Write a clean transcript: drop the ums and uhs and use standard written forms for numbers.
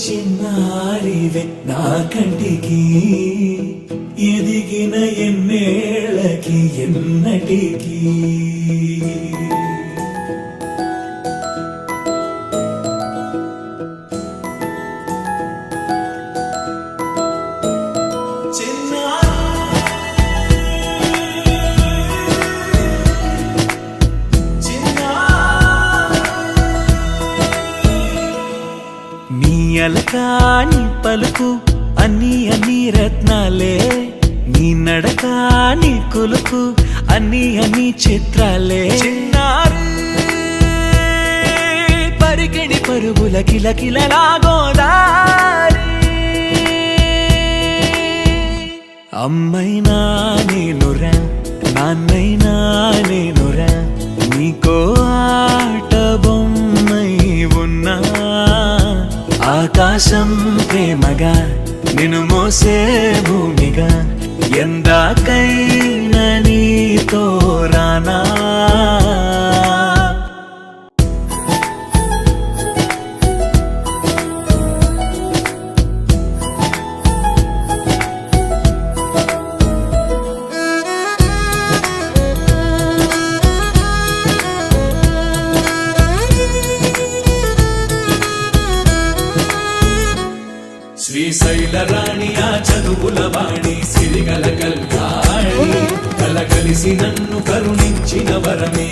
చిన్నారివే నా కంటికి ఎదిగిన ఎన్నేళ్ళకి ఎన్నటికి అలకాని పలుకు అన్ని రత్నాలే నీ నడకాని కులుకు అన్ని చిత్రాలే పరికిణి పరుగుల కిలకిలలాగోదారి అమ్మైనా నేనురా నాన్నైనా నేనురా నీకో ఆట బొమ్మై ఉన్నా ఆకాశం ప్రేమగా నిన్ను మోసే భూమిగా ఎందాకైనా నీతో రానా శ్రీశైల రాణి ఆ చదువుల వాణి సిరిగల కల్యాణి కలగలిసి నన్ను కరుణించిన వరమే